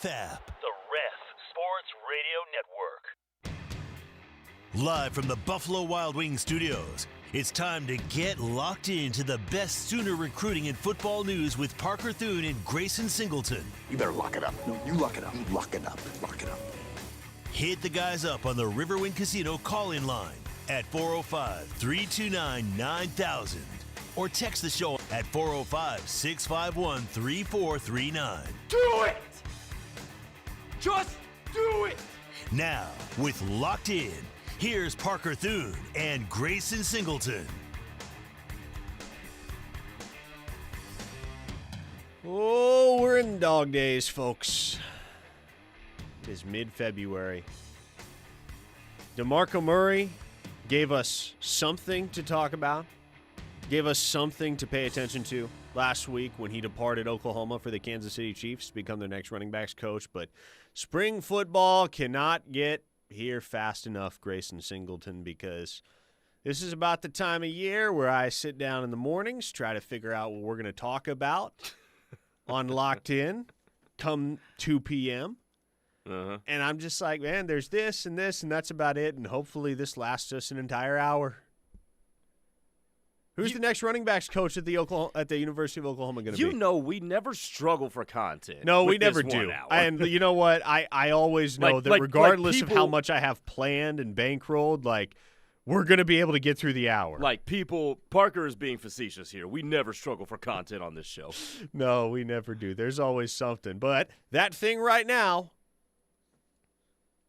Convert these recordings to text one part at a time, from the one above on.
Thap. The Ref Sports Radio Network. Live from the Buffalo Wild Wings studios, it's time to get locked into the best Sooner recruiting and football news with Parker Thune and Grayson Singleton. You better lock it up. No, you lock it up. You lock it up. Lock it up. Hit the guys up on the Riverwind Casino call-in line at 405-329-9000 or text the show at 405-651-3439. Do it! Just do it! Now, with Locked In, here's Parker Thune and Grayson Singleton. Oh, we're in dog days, folks. It is mid-February. Demarco Murray gave us something to talk about, gave us something to pay attention to last week when he departed Oklahoma for the Kansas City Chiefs to become their next running backs coach. But spring football cannot get here fast enough, Grayson Singleton, because this is about the time of year where I sit down in the mornings, try to figure out what we're going to talk about on Locked In come 2 p.m., and I'm just like, man, there's this, and that's about it, and hopefully this lasts us an entire hour. Who's the next running backs coach at the University of Oklahoma going to be? You know we never struggle for content. No, we never do. And you know what? I always know that regardless of how much I have planned and bankrolled, like, we're going to be able to get through the hour. Parker is being facetious here. We never struggle for content on this show. No, we never do. There's always something. But that thing right now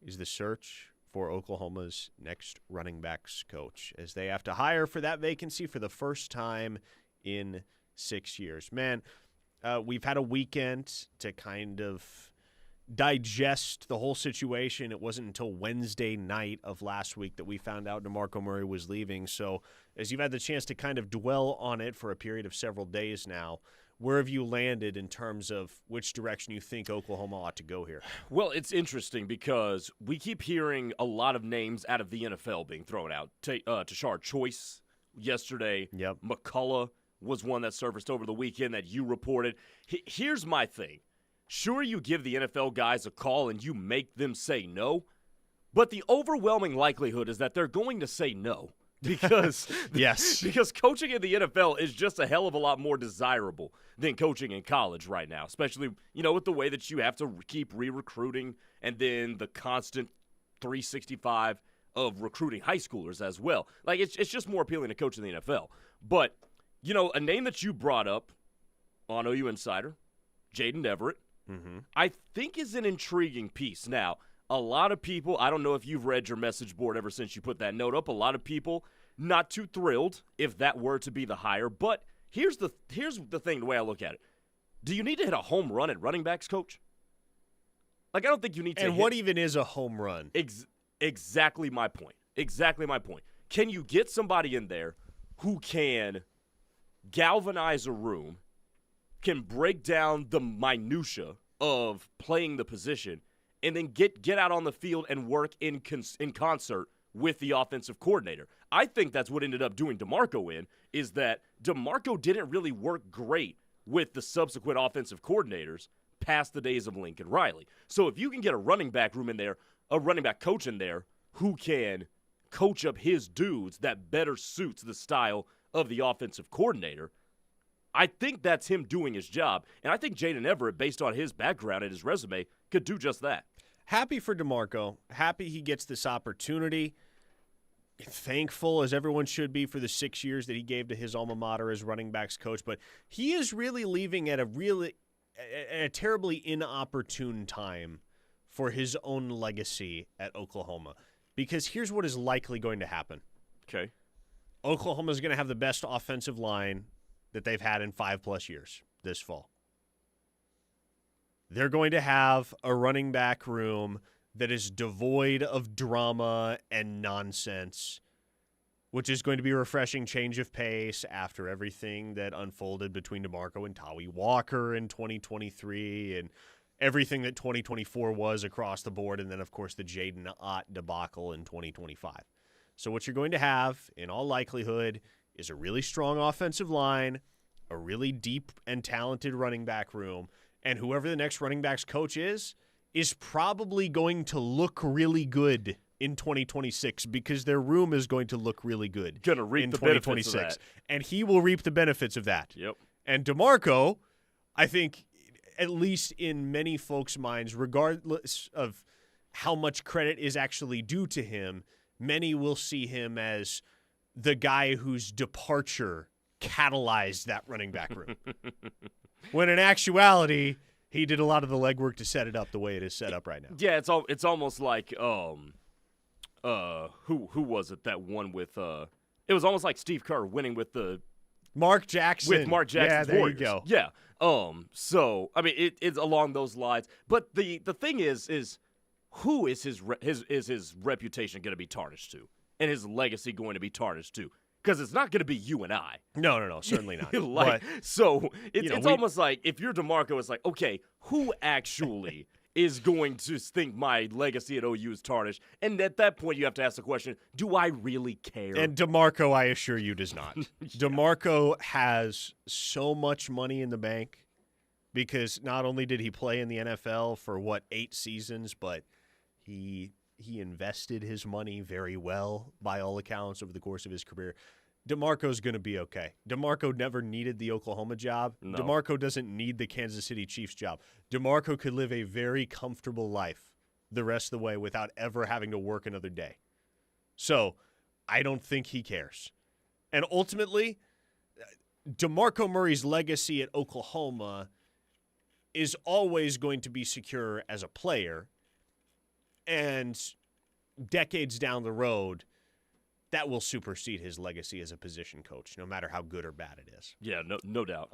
is the search for Oklahoma's next running backs coach, as they have to hire for that vacancy for the first time in 6 years. Man, we've had a weekend to kind of digest the whole situation. It wasn't until Wednesday night of last week that we found out Demarco Murray was leaving. So as you've had the chance to kind of dwell on it for a period of several days now, where have you landed in terms of which direction you think Oklahoma ought to go here? Well, it's interesting because we keep hearing a lot of names out of the NFL being thrown out. Tashard Choice yesterday. Yep. McCullough was one that surfaced over the weekend that you reported. Here's my thing. Sure, you give the NFL guys a call and you make them say no, but the overwhelming likelihood is that they're going to say no. Because yes, because coaching in the NFL is just a hell of a lot more desirable than coaching in college right now, especially, with the way that you have to keep re-recruiting and then the constant 365 of recruiting high schoolers as well. Like, it's just more appealing to coach in the NFL. But, a name that you brought up on OU Insider, Jaden Everett, I think is an intriguing piece. Now, a lot of people, I don't know if you've read your message board ever since you put that note up, a lot of people not too thrilled if that were to be the hire. But here's the thing, the way I look at it. Do you need to hit a home run at running backs, coach? Like, I don't think you need to. And what even is a home run? Exactly my point. Exactly my point. Can you get somebody in there who can galvanize a room, can break down the minutia of playing the position, and then get out on the field and work in concert with the offensive coordinator? I think that's what ended up doing Demarco is that Demarco didn't really work great with the subsequent offensive coordinators past the days of Lincoln Riley. So if you can get a running back room in there, a running back coach in there who can coach up his dudes that better suits the style of the offensive coordinator, I think that's him doing his job. And I think Jaden Everett, based on his background and his resume, could do just that. Happy for Demarco. Happy he gets this opportunity. Thankful, as everyone should be, for the 6 years that he gave to his alma mater as running backs coach. But he is really leaving at a terribly inopportune time for his own legacy at Oklahoma. Because here's what is likely going to happen. Okay. Oklahoma is going to have the best offensive line that they've had in 5+ years this fall. They're going to have a running back room that is devoid of drama and nonsense, which is going to be a refreshing change of pace after everything that unfolded between Demarco and Tawi Walker in 2023 and everything that 2024 was across the board, and then, of course, the Jaden Ott debacle in 2025. So what you're going to have, in all likelihood, is a really strong offensive line, a really deep and talented running back room, And whoever the next running backs coach is probably going to look really good in 2026 because their room is going to look really good Gonna reap in the 2026. benefits of that. And he will reap the benefits of that. Yep. And DeMarco, I think, at least in many folks' minds, regardless of how much credit is actually due to him, many will see him as the guy whose departure catalyzed that running back room. When in actuality, he did a lot of the legwork to set it up the way it is set up right now. Yeah, it's almost like who was it that won with it was almost like Steve Kerr winning with the Mark Jackson. with Mark Jackson's there Warriors. you go. Yeah. So I mean it's along those lines. But the thing is who is his reputation going to be tarnished to, and his legacy going to be tarnished to? Because it's not going to be you and I. No, certainly not. So it's we- almost like if you're DeMarco, it's like, okay, who actually is going to think my legacy at OU is tarnished? And at that point, you have to ask the question, do I really care? And DeMarco, I assure you, does not. DeMarco has so much money in the bank because not only did he play in the NFL for, 8 seasons, but he invested his money very well, by all accounts, over the course of his career. DeMarco's going to be okay. DeMarco never needed the Oklahoma job. No. DeMarco doesn't need the Kansas City Chiefs job. DeMarco could live a very comfortable life the rest of the way without ever having to work another day. So I don't think he cares. And ultimately, DeMarco Murray's legacy at Oklahoma is always going to be secure as a player. And decades down the road, that will supersede his legacy as a position coach, no matter how good or bad it is. Yeah, no doubt.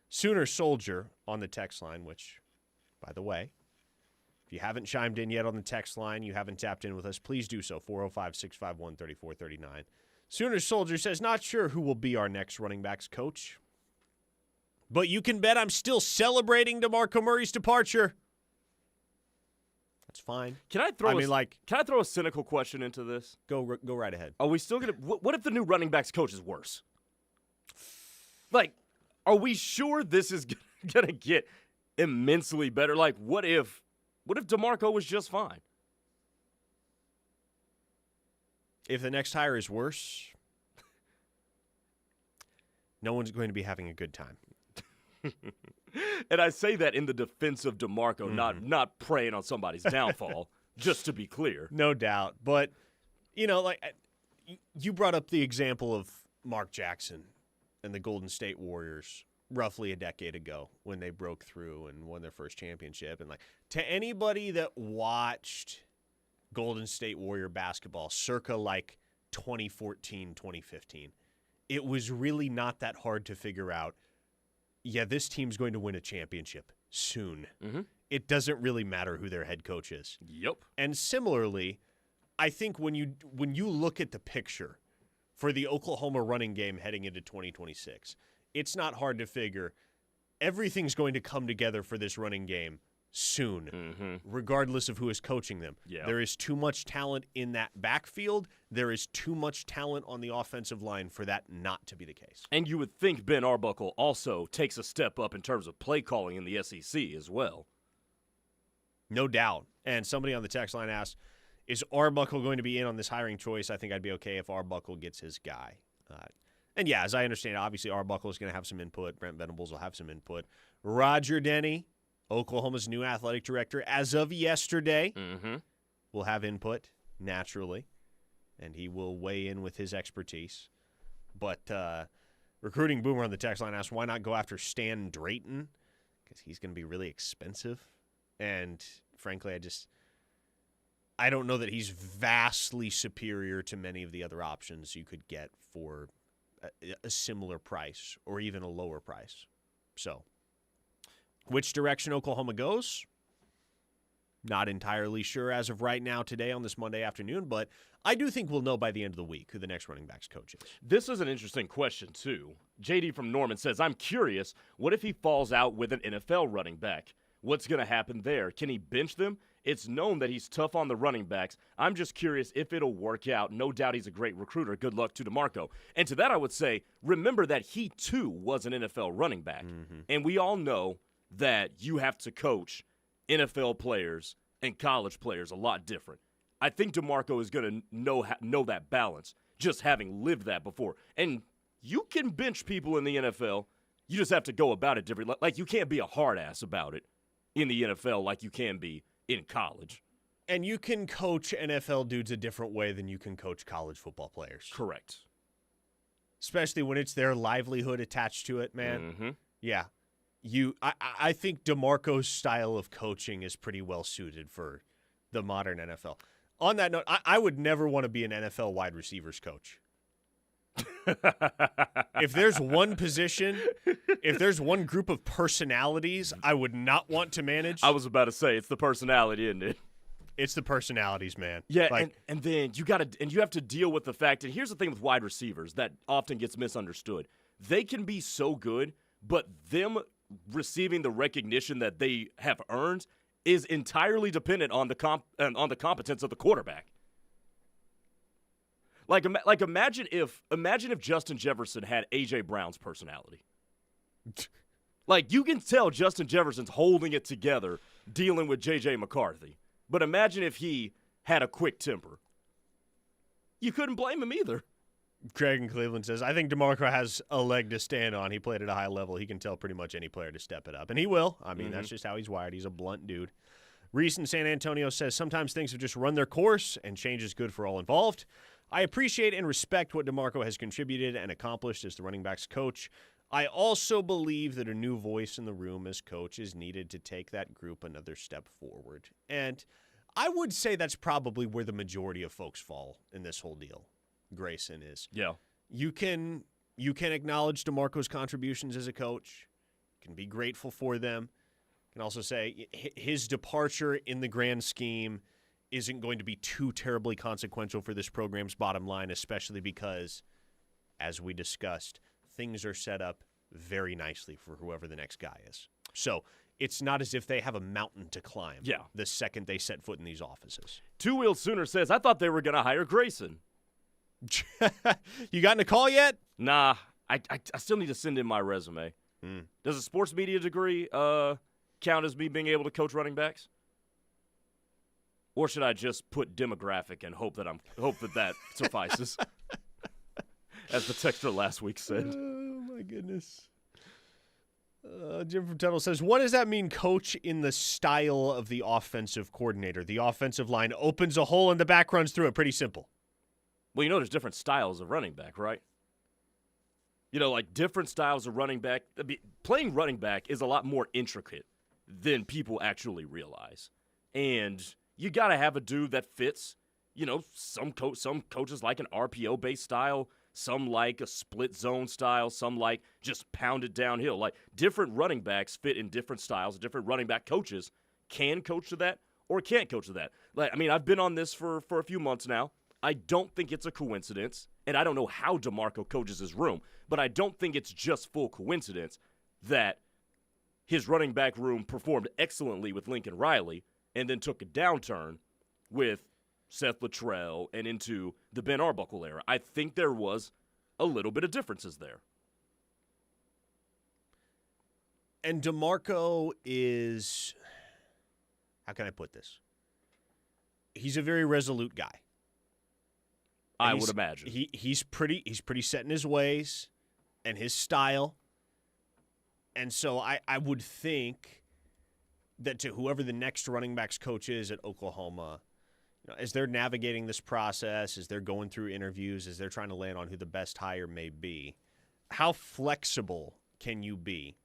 Sooner Soldier on the text line, which, by the way, if you haven't chimed in yet on the text line, you haven't tapped in with us, please do so, 405-651-3439. Sooner Soldier says, not sure who will be our next running backs coach, but you can bet I'm still celebrating DeMarco Murray's departure. That's fine. Can I throw a cynical question into this? Go right ahead. Are we still going to – what if the new running backs coach is worse? Like, are we sure this is going to get immensely better? Like, what if DeMarco was just fine? If the next hire is worse, no one's going to be having a good time. And I say that in the defense of DeMarco, not preying on somebody's downfall, just to be clear. No doubt. But, you brought up the example of Mark Jackson and the Golden State Warriors roughly a decade ago when they broke through and won their first championship. And, to anybody that watched Golden State Warrior basketball circa, 2014, 2015, it was really not that hard to figure out, yeah, this team's going to win a championship soon. Mm-hmm. It doesn't really matter who their head coach is. Yep. And similarly, I think when you look at the picture for the Oklahoma running game heading into 2026, it's not hard to figure everything's going to come together for this running game soon, regardless of who is coaching them. Yeah. There is too much talent in that backfield. There is too much talent on the offensive line for that not to be the case. And you would think Ben Arbuckle also takes a step up in terms of play calling in the SEC as well. No doubt. And somebody on the text line asked, is Arbuckle going to be in on this hiring choice? I think I'd be okay if Arbuckle gets his guy. And yeah, as I understand it, obviously Arbuckle is going to have some input. Brent Venables will have some input. Roger Denny, Oklahoma's new athletic director, as of yesterday, will have input, naturally, and he will weigh in with his expertise. But Recruiting Boomer on the text line asked, why not go after Stan Drayton? Because he's going to be really expensive. And frankly, I don't know that he's vastly superior to many of the other options you could get for a similar price or even a lower price. So, which direction Oklahoma goes? Not entirely sure as of right now today on this Monday afternoon, but I do think we'll know by the end of the week who the next running backs coach is. This is an interesting question, too. JD from Norman says, I'm curious, what if he falls out with an NFL running back? What's going to happen there? Can he bench them? It's known that he's tough on the running backs. I'm just curious if it'll work out. No doubt he's a great recruiter. Good luck to DeMarco. And to that I would say, remember that he, too, was an NFL running back. And we all know that you have to coach NFL players and college players a lot different. I think Demarco is going to know that balance, just having lived that before. And you can bench people in the NFL. You just have to go about it differently. Like, you can't be a hard ass about it in the NFL like you can be in college. And you can coach NFL dudes a different way than you can coach college football players. Correct. Especially when it's their livelihood attached to it, man. Mm-hmm. Yeah. I think DeMarco's style of coaching is pretty well suited for the modern NFL. On that note, I would never want to be an NFL wide receivers coach. If there's one position, if there's one group of personalities I would not want to manage. I was about to say, it's the personality, isn't it? It's the personalities, man. Yeah, like, and then you have to deal with the fact, and here's the thing with wide receivers that often gets misunderstood. They can be so good, but them receiving the recognition that they have earned is entirely dependent on the competence of the quarterback. Like imagine if Justin Jefferson had A.J. Brown's personality. Like, you can tell Justin Jefferson's holding it together dealing with J.J. McCarthy. But imagine if he had a quick temper. You couldn't blame him either. Craig in Cleveland says, I think DeMarco has a leg to stand on. He played at a high level. He can tell pretty much any player to step it up. And he will. I mean, that's just how he's wired. He's a blunt dude. Reese in San Antonio says, sometimes things have just run their course, and change is good for all involved. I appreciate and respect what DeMarco has contributed and accomplished as the running backs coach. I also believe that a new voice in the room as coach is needed to take that group another step forward. And I would say that's probably where the majority of folks fall in this whole deal. Grayson is. Yeah. You can acknowledge DeMarco's contributions as a coach. You can be grateful for them. You can also say his departure in the grand scheme isn't going to be too terribly consequential for this program's bottom line, especially because, as we discussed, things are set up very nicely for whoever the next guy is. So it's not as if they have a mountain to climb the second they set foot in these offices. Two-Wheel Sooner says, I thought they were going to hire Grayson. You gotten a call yet? Nah, I still need to send in my resume. Does a sports media degree count as me being able to coach running backs? Or should I just put demographic and hope that suffices? As the texter last week said. Oh, my goodness. Jim from Tuttle says, what does that mean, coach, in the style of the offensive coordinator? The offensive line opens a hole and the back runs through it. Pretty simple. Well, you know there's different styles of running back, right? You know, like different styles of running back. I mean, playing running back is a lot more intricate than people actually realize. And you got to have a dude that fits. You know, some coaches like an RPO-based style. Some like a split zone style. Some like just pounded downhill. Like, different running backs fit in different styles. Different running back coaches can coach to that or can't coach to that. Like, I mean, I've been on this for a few months now. I don't think it's a coincidence, and I don't know how DeMarco coaches his room, but I don't think it's just full coincidence that his running back room performed excellently with Lincoln Riley and then took a downturn with Seth Luttrell and into the Ben Arbuckle era. I think there was a little bit of differences there. And DeMarco is, how can I put this? He's a very resolute guy. I would imagine. He's pretty set in his ways and his style. And so I would think that to whoever the next running backs coach is at Oklahoma, you know, as they're navigating this process, as they're going through interviews, as they're trying to land on who the best hire may be, how flexible can you be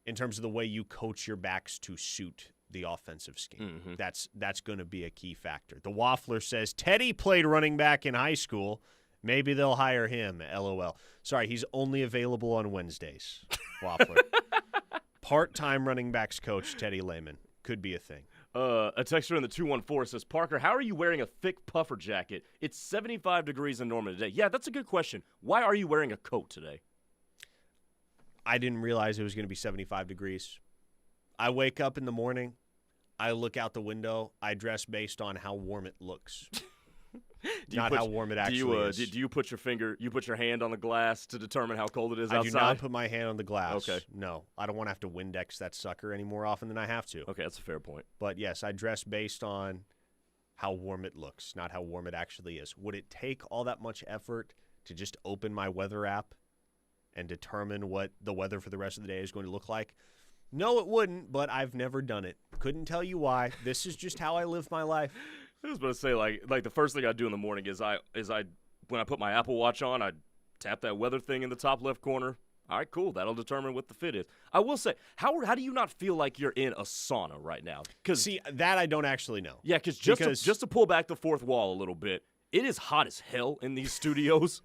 in terms of the way you coach your backs to suit the offensive scheme? That's going to be a key factor. The Waffler says, Teddy played running back in high school. Maybe they'll hire him, LOL. Sorry, he's only available on Wednesdays, Waffler. Part-time running backs coach, Teddy Lehman. Could be a thing. A texter in the 214 says, Parker, how are you wearing a thick puffer jacket? It's 75 degrees in Norman today. Yeah, that's a good question. Why are you wearing a coat today? I didn't realize it was going to be 75 degrees. I wake up in the morning. I look out the window. I dress based on how warm it looks. not how warm it actually is. Do you put your hand on the glass to determine how cold it is outside? I do not put my hand on the glass. Okay. No, I don't want to have to Windex that sucker any more often than I have to. Okay, that's a fair point. But yes, I dress based on how warm it looks, not how warm it actually is. Would it take all that much effort to just open my weather app and determine what the weather for the rest of the day is going to look like? No, it wouldn't, but I've never done it. Couldn't tell you why. This is just how I live my life. I was about to say, like the first thing I do in the morning is I when I put my Apple Watch on, I tap that weather thing in the top left corner. All right, cool. That'll determine what the fit is. I will say, how do you not feel like you're in a sauna right now? See, that I don't actually know. Yeah, because just to pull back the fourth wall a little bit, it is hot as hell in these studios.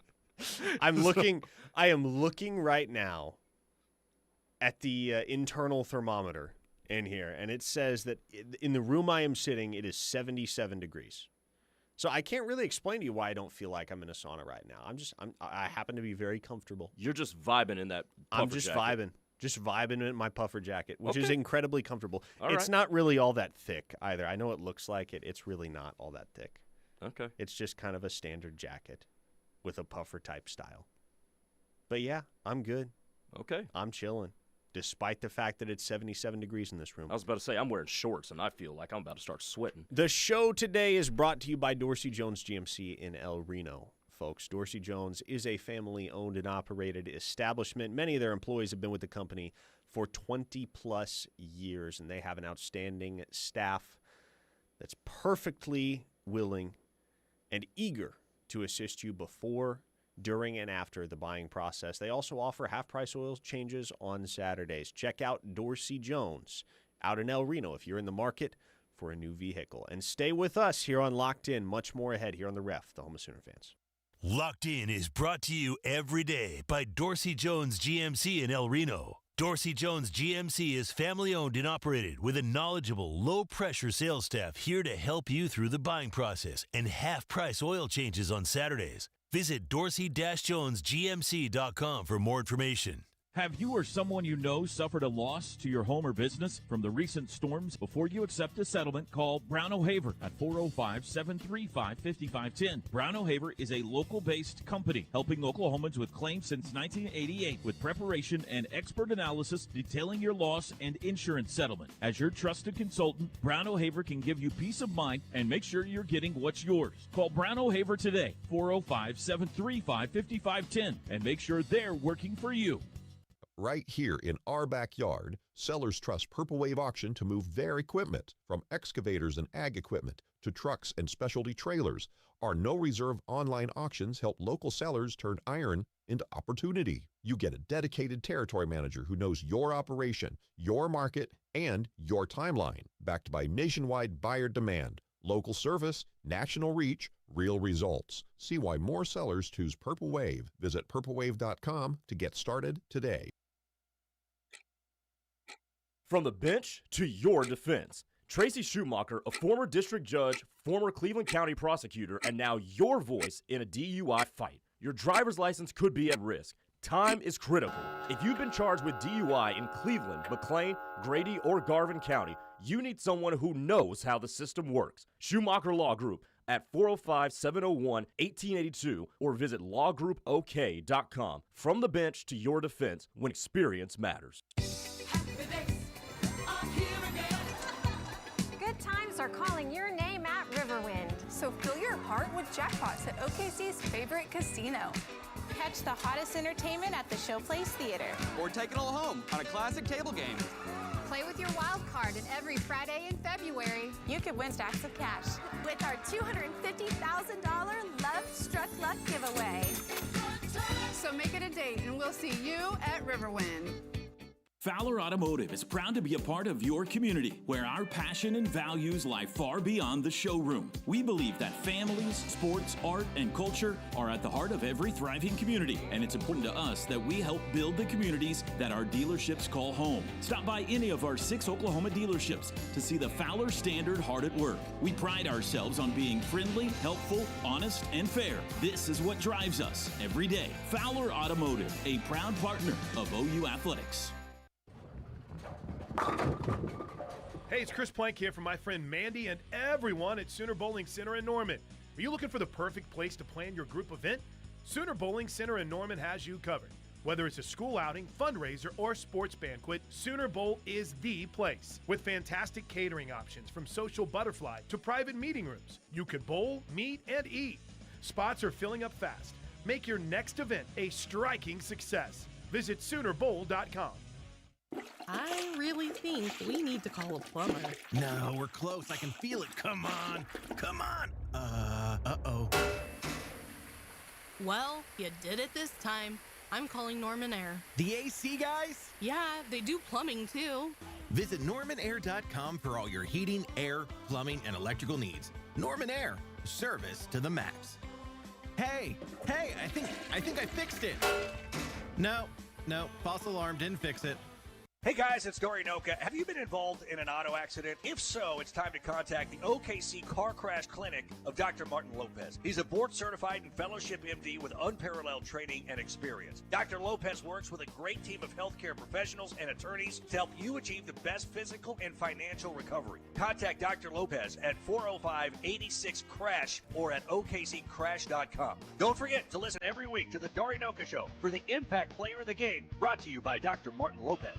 I am looking right now at the internal thermometer in here, and it says that in the room I am sitting, it is 77 degrees. So I can't really explain to you why I don't feel like I'm in a sauna right now. I happen to be very comfortable. You're just vibing in that puffer jacket. Just vibing in my puffer jacket, which is Okay. incredibly comfortable. All It's right. not really all that thick either. I know it looks like it. It's really not all that thick. Okay. It's just kind of a standard jacket with a puffer type style. But yeah, I'm good. Okay. I'm chilling, despite the fact that it's 77 degrees in this room. I was about to say, I'm wearing shorts, and I feel like I'm about to start sweating. The show today is brought to you by Dorsey Jones GMC in El Reno. Folks, Dorsey Jones is a family-owned and operated establishment. Many of their employees have been with the company for 20-plus years, and they have an outstanding staff that's perfectly willing and eager to assist you before, during, and after the buying process. They also offer half-price oil changes on Saturdays. Check out Dorsey Jones out in El Reno if you're in the market for a new vehicle. And stay with us here on Locked In. Much more ahead here on The Ref, the home of Sooner fans. Locked In is brought to you every day by Dorsey Jones GMC in El Reno. Dorsey Jones GMC is family-owned and operated with a knowledgeable, low-pressure sales staff here to help you through the buying process and half-price oil changes on Saturdays. Visit dorsey-jonesgmc.com for more information. Have you or someone you know suffered a loss to your home or business from the recent storms? Before you accept a settlement, call Brown O'Haver at 405-735-5510. Brown O'Haver is a local-based company helping Oklahomans with claims since 1988 with preparation and expert analysis detailing your loss and insurance settlement. As your trusted consultant, Brown O'Haver can give you peace of mind and make sure you're getting what's yours. Call Brown O'Haver today, 405-735-5510, and make sure they're working for you. Right here in our backyard, sellers trust Purple Wave Auction to move their equipment, from excavators and ag equipment to trucks and specialty trailers. Our no-reserve online auctions help local sellers turn iron into opportunity. You get a dedicated territory manager who knows your operation, your market, and your timeline, backed by nationwide buyer demand, local service, national reach, real results. See why more sellers choose Purple Wave. Visit purplewave.com to get started today. From the bench to your defense. Tracy Schumacher, a former district judge, former Cleveland County prosecutor, and now your voice in a DUI fight. Your driver's license could be at risk. Time is critical. If you've been charged with DUI in Cleveland, McLean, Grady, or Garvin County, you need someone who knows how the system works. Schumacher Law Group at 405-701-1882 or visit lawgroupok.com. From the bench to your defense when experience matters. Good times are calling your name at Riverwind. So fill your heart with jackpots at OKC's favorite casino. Catch the hottest entertainment at the Showplace Theater. Or take it all home on a classic table game. Play with your wild card, and every Friday in February, You could win stacks of cash. with our $250,000 Love Struck Luck giveaway. So make it a date, and we'll see you at Riverwind. Fowler Automotive is proud to be a part of your community, where our passion and values lie far beyond the showroom. We believe that families, sports, art, and culture are at the heart of every thriving community, and it's important to us that we help build the communities that our dealerships call home. Stop by any of our 6 Oklahoma dealerships to see the Fowler standard hard at work. We pride ourselves on being friendly, helpful, honest, and fair. This is what drives us every day. Fowler Automotive, a proud partner of OU Athletics. Hey, it's Chris Plank here from my friend Mandy and everyone at Sooner Bowling Center in Norman. Are you looking for the perfect place to plan your group event? Sooner Bowling Center in Norman has you covered. Whether it's a school outing, fundraiser, or sports banquet, Sooner Bowl is the place. With fantastic catering options from Social Butterfly to private meeting rooms, you could bowl, meet, and eat. Spots are filling up fast. Make your next event a striking success. Visit SoonerBowl.com. I really think we need to call a plumber. No, we're close. I can feel it. Come on. Come on. Uh-oh. Well, you did it this time. I'm calling Norman Air. The AC guys? Yeah, they do plumbing too. Visit normanair.com for all your heating, air, plumbing, and electrical needs. Norman Air, service to the max. Hey, I think I fixed it. No, false alarm, didn't fix it. Hey guys, it's Dory Noka. Have you been involved in an auto accident? If so, it's time to contact the OKC Car Crash Clinic of Dr. Martin Lopez. He's a board-certified and fellowship MD with unparalleled training and experience. Dr. Lopez works with a great team of healthcare professionals and attorneys to help you achieve the best physical and financial recovery. Contact Dr. Lopez at 405-86-CRASH or at okccrash.com. Don't forget to listen every week to the Dory Noka Show for the Impact Player of the Game, brought to you by Dr. Martin Lopez.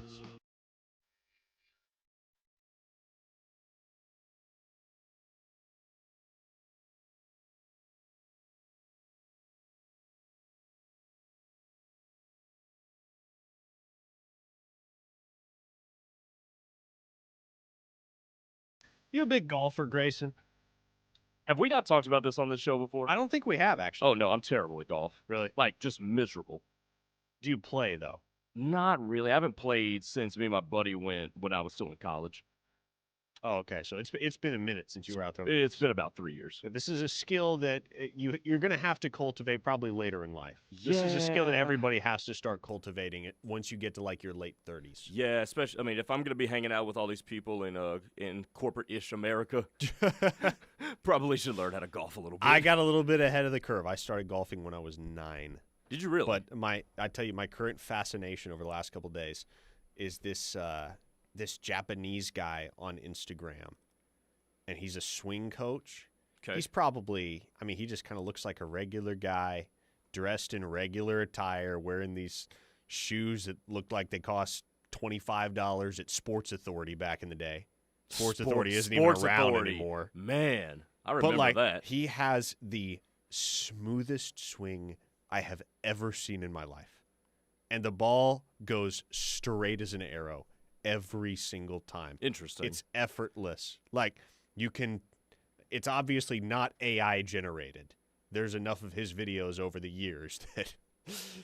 You a big golfer, Grayson? Have we not talked about this on this show before? I don't think we have, actually. Oh, no, I'm terrible at golf. Really? Like, just miserable. Do you play, though? Not really. I haven't played since me and my buddy went when I was still in college. Oh, okay. So it's been a minute since you were out there. It's been about 3 years. This is a skill that you're going to have to cultivate probably later in life. This is a skill that everybody has to start cultivating it once you get to like your late 30s. Yeah, especially. I mean, if I'm going to be hanging out with all these people in corporate-ish America, probably should learn how to golf a little bit. I got a little bit ahead of the curve. I started golfing when I was 9. Did you really? But I tell you, my current fascination over the last couple of days is this Japanese guy on Instagram, and he's a swing coach. Okay. He's probably, he just kind of looks like a regular guy, dressed in regular attire, wearing these shoes that look like they cost $25 at Sports Authority back in the day. Sports Authority isn't even around anymore. Man, I remember that. He has the smoothest swing I have ever seen in my life. And the ball goes straight as an arrow every single time. Interesting. It's effortless. Like, it's obviously not AI generated. There's enough of his videos over the years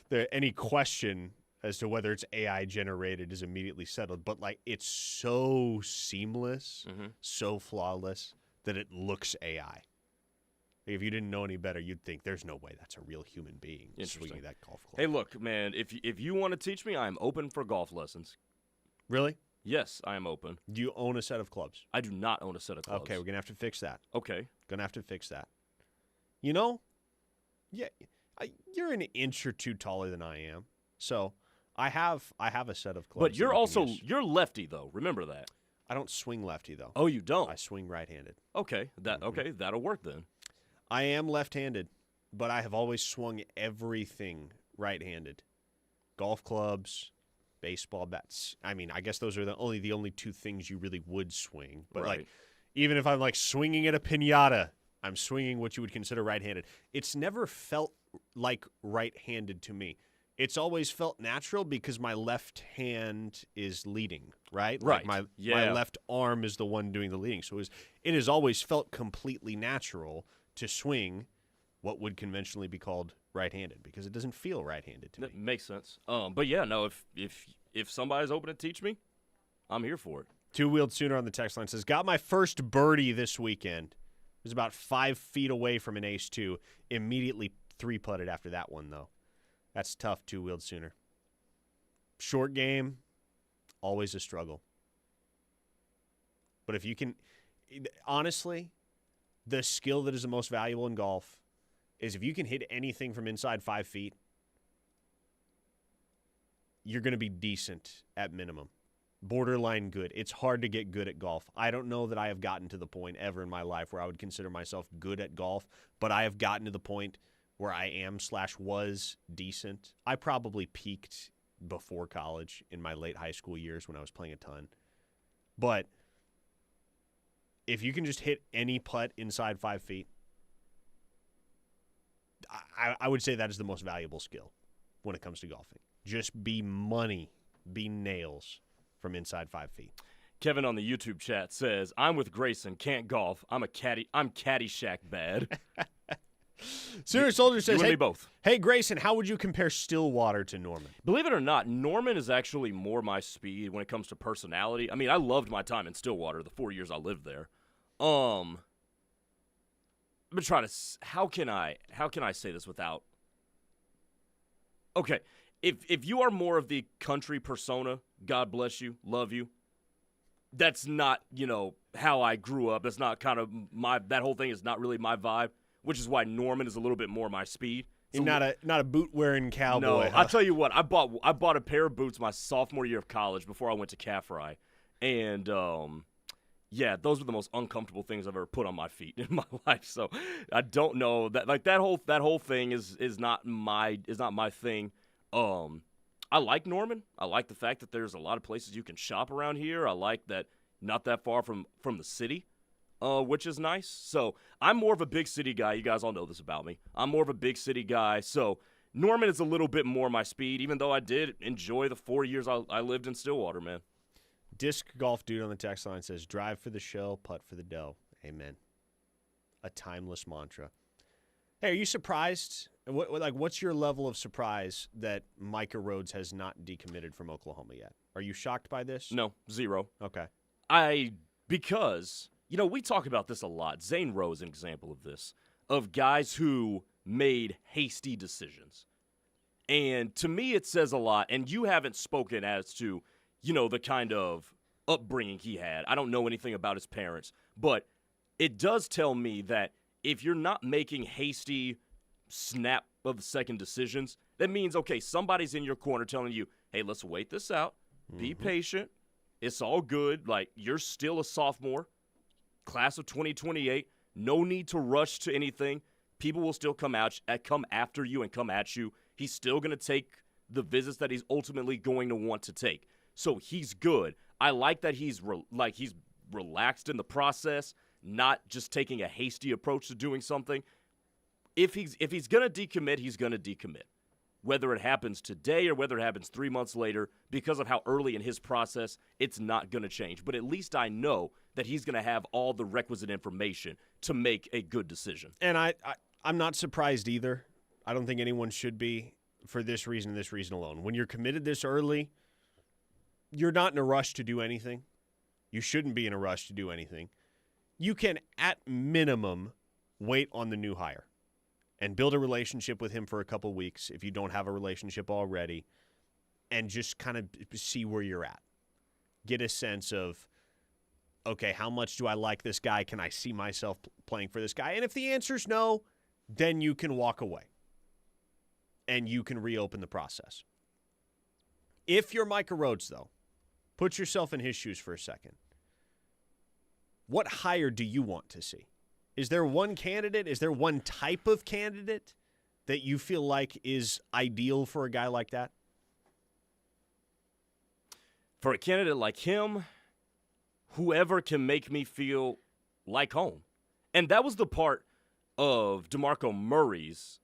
that any question as to whether it's AI generated is immediately settled. But, like, it's so seamless, so flawless that it looks AI. If you didn't know any better, you'd think there's no way that's a real human being swinging that golf club. Hey, look, man, if you want to teach me, I'm open for golf lessons. Really? Yes, I am open. Do you own a set of clubs? I do not own a set of clubs. Okay, we're going to have to fix that. Okay. Going to have to fix that. You know, yeah, you're an inch or two taller than I am. So I have a set of clubs. But you're lefty, though. Remember that. I don't swing lefty, though. Oh, you don't? I swing right-handed. Okay, that'll work then. I am left-handed, but I have always swung everything right-handed. Golf clubs, baseball bats. I mean, I guess those are the only two things you really would swing. But like, even if I'm like swinging at a piñata, I'm swinging what you would consider right-handed. It's never felt like right-handed to me. It's always felt natural because my left hand is leading, right? Right. Like my left arm is the one doing the leading. So it has always felt completely natural to swing what would conventionally be called right-handed because it doesn't feel right-handed to me. That makes sense. But yeah, no, if somebody's open to teach me, I'm here for it. Two-wheeled Sooner on the text line says, got my first birdie this weekend. It was about 5 feet away from an ace two. Immediately three-putted after that one, though. That's tough, two-wheeled Sooner. Short game, always a struggle. But if you can, honestly, the skill that is the most valuable in golf is if you can hit anything from inside 5 feet, you're going to be decent at minimum. borderline good. It's hard to get good at golf. I don't know that I have gotten to the point ever in my life where I would consider myself good at golf, but I have gotten to the point where I am/was decent. I probably peaked before college in my late high school years when I was playing a ton. But if you can just hit any putt inside 5 feet, I would say that is the most valuable skill when it comes to golfing. Just be money, be nails from inside 5 feet. Kevin on the YouTube chat says, I'm with Grayson, can't golf. I'm Caddyshack bad. Sooner Soldier says, you and me both. Hey, Grayson, how would you compare Stillwater to Norman? Believe it or not, Norman is actually more my speed when it comes to personality. I mean, I loved my time in Stillwater, the 4 years I lived there. I'm trying to, how can I say this without, okay, if you are more of the country persona, God bless you, love you, that's not, how I grew up. That's not kind of that whole thing is not really my vibe, which is why Norman is a little bit more my speed. You're not a boot-wearing cowboy. No, huh? I'll tell you what, I bought a pair of boots my sophomore year of college before I went to Caffrey, and yeah, those were the most uncomfortable things I've ever put on my feet in my life. So I don't know that whole thing is not my thing. I like Norman. I like the fact that there's a lot of places you can shop around here. I like that not that far from the city, which is nice. So I'm more of a big city guy. You guys all know this about me. I'm more of a big city guy. So Norman is a little bit more my speed, even though I did enjoy the 4 years I lived in Stillwater, man. Disc Golf Dude on the text line says, drive for the show, putt for the dough. Amen. A timeless mantra. Hey, are you surprised? What's your level of surprise that Micah Rhodes has not decommitted from Oklahoma yet? Are you shocked by this? No, zero. Okay. Because, we talk about this a lot. Zane Rowe is an example of this, of guys who made hasty decisions. And to me, it says a lot, and you haven't spoken as to the kind of upbringing he had. I don't know anything about his parents, but it does tell me that if you're not making hasty snap of the second decisions, that means, okay, somebody's in your corner telling you, hey, let's wait this out. Be patient. It's all good. Like, you're still a sophomore, class of 2028. No need to rush to anything. People will still come after you and come at you. He's still going to take the visits that he's ultimately going to want to take. So he's good. I like that he's relaxed in the process, not just taking a hasty approach to doing something. If he's going to decommit, he's going to decommit. Whether it happens today or whether it happens 3 months later, because of how early in his process, it's not going to change. But at least I know that he's going to have all the requisite information to make a good decision. And I'm not surprised either. I don't think anyone should be for this reason and this reason alone. When you're committed this early, you're not in a rush to do anything. You shouldn't be in a rush to do anything. You can, at minimum, wait on the new hire and build a relationship with him for a couple weeks if you don't have a relationship already, and just kind of see where you're at. Get a sense of, okay, how much do I like this guy? Can I see myself playing for this guy? And if the answer's no, then you can walk away and you can reopen the process. If you're Micah Rhodes, though, put yourself in his shoes for a second. What hire do you want to see? Is there one candidate? Is there one type of candidate that you feel like is ideal for a guy like that? For a candidate like him, whoever can make me feel like home. And that was the part of Demarco Murray's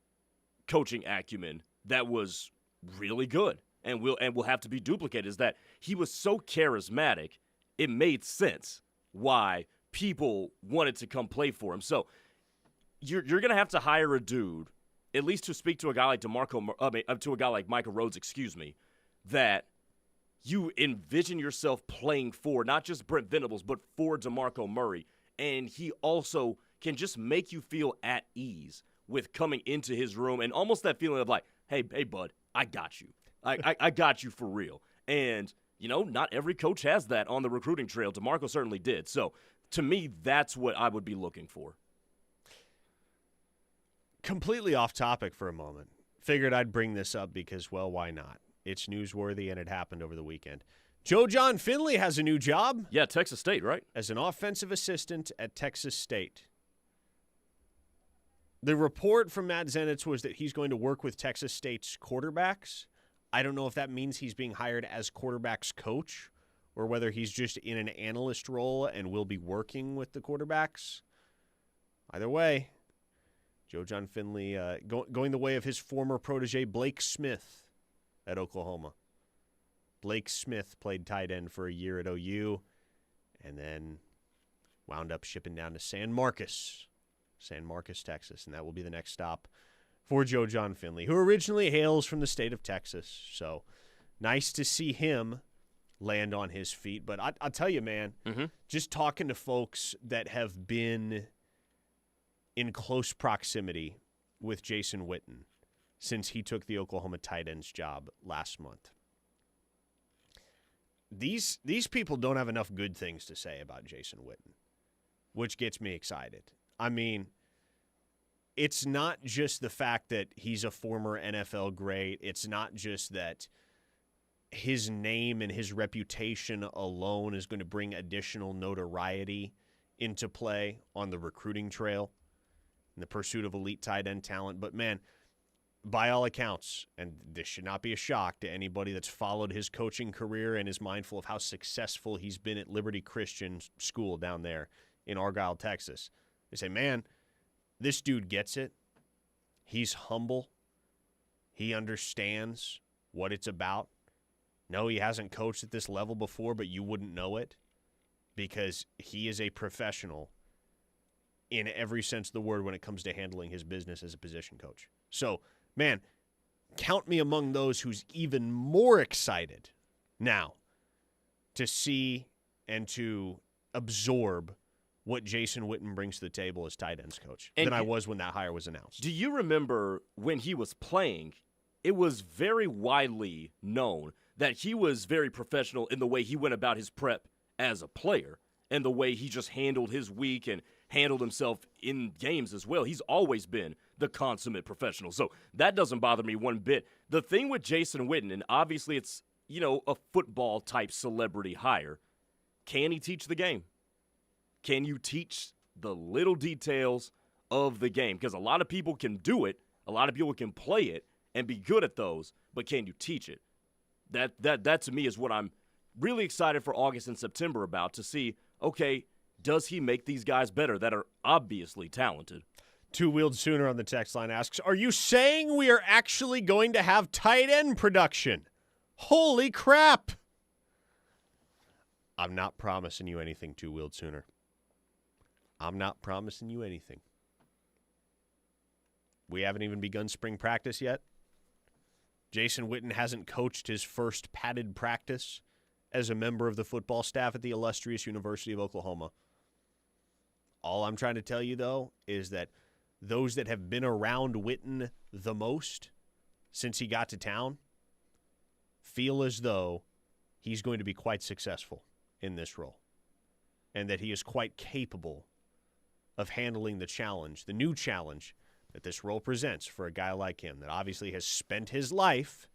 coaching acumen that was really good and will have to be duplicated, is that he was so charismatic, it made sense why people wanted to come play for him. So you're going to have to hire a dude, at least to speak to a guy like to a guy like Micah Rhodes, that you envision yourself playing for, not just Brent Venables, but for Demarco Murray. And he also can just make you feel at ease with coming into his room, and almost that feeling of like, hey, bud, I got you. I got you for real. And, not every coach has that on the recruiting trail. DeMarco certainly did. So, to me, that's what I would be looking for. Completely off topic for a moment. Figured I'd bring this up because, well, why not? It's newsworthy, and it happened over the weekend. Joe John Finley has a new job. Yeah, Texas State, right? As an offensive assistant at Texas State. The report from Matt Zenitz was that he's going to work with Texas State's quarterbacks. I don't know if that means he's being hired as quarterbacks coach or whether he's just in an analyst role and will be working with the quarterbacks. Either way, Joe John Finley going the way of his former protege Blake Smith at Oklahoma. Blake Smith played tight end for a year at OU and then wound up shipping down to San Marcos, Texas, and that will be the next stop for Joe John Finley, who originally hails from the state of Texas. So nice to see him land on his feet. But I'll tell you, man, just talking to folks that have been in close proximity with Jason Witten since he took the Oklahoma tight ends job last month. These people don't have enough good things to say about Jason Witten, which gets me excited. I mean, it's not just the fact that he's a former NFL great. It's not just that his name and his reputation alone is going to bring additional notoriety into play on the recruiting trail in the pursuit of elite tight end talent. But, man, by all accounts, and this should not be a shock to anybody that's followed his coaching career and is mindful of how successful he's been at Liberty Christian School down there in Argyle, Texas. They say, man, this dude gets it. He's humble. He understands what it's about. No, he hasn't coached at this level before, but you wouldn't know it because he is a professional in every sense of the word when it comes to handling his business as a position coach. So, man, count me among those who's even more excited now to see and to absorb what Jason Witten brings to the table as tight ends coach than I was when that hire was announced. Do you remember when he was playing, it was very widely known that he was very professional in the way he went about his prep as a player and the way he just handled his week and handled himself in games as well. He's always been the consummate professional. So that doesn't bother me one bit. The thing with Jason Witten, and obviously it's, a football-type celebrity hire, can he teach the game? Can you teach the little details of the game? Because a lot of people can do it. A lot of people can play it and be good at those, but can you teach it? That to me is what I'm really excited for August and September about, to see, okay, does he make these guys better that are obviously talented? Two-Wheeled Sooner on the text line asks, are you saying we are actually going to have tight end production? Holy crap! I'm not promising you anything, Two-Wheeled Sooner. I'm not promising you anything. We haven't even begun spring practice yet. Jason Witten hasn't coached his first padded practice as a member of the football staff at the illustrious University of Oklahoma. All I'm trying to tell you, though, is that those that have been around Witten the most since he got to town feel as though he's going to be quite successful in this role and that he is quite capable of handling the challenge, the new challenge that this role presents for a guy like him that obviously has spent his life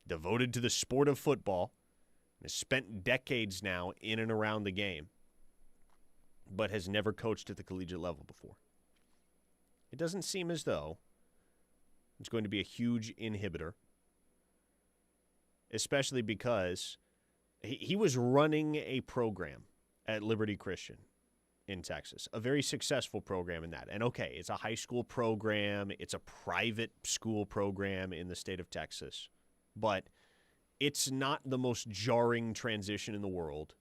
devoted to the sport of football and has spent decades now in and around the game, but has never coached at the collegiate level before. It doesn't seem as though it's going to be a huge inhibitor, especially because he was running a program at Liberty Christian in Texas, a very successful program in that. And okay, it's a high school program, it's a private school program in the state of Texas, but it's not the most jarring transition in the world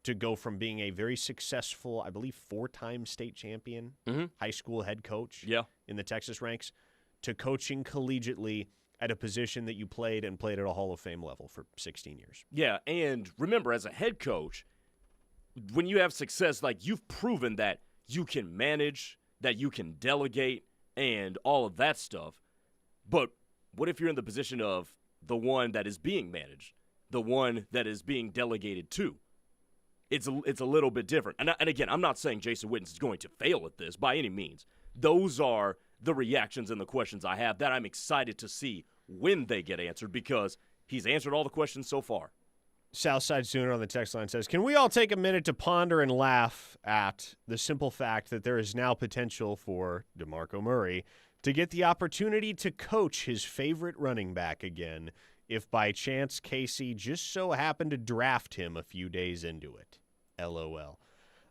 to go from being a very successful, I believe 4-time state champion, high school head coach in the Texas ranks, to coaching collegiately at a position that you played at a Hall of Fame level for 16 years. Yeah, and remember, as a head coach, when you have success, like, you've proven that you can manage, that you can delegate, and all of that stuff. But what if you're in the position of the one that is being managed, the one that is being delegated to? It's a little bit different. And again, I'm not saying Jason Witten is going to fail at this by any means. Those are the reactions and the questions I have that I'm excited to see when they get answered, because he's answered all the questions so far. Southside Sooner on the text line says, can we all take a minute to ponder and laugh at the simple fact that there is now potential for Demarco Murray to get the opportunity to coach his favorite running back again if by chance KC just so happened to draft him a few days into it? LOL.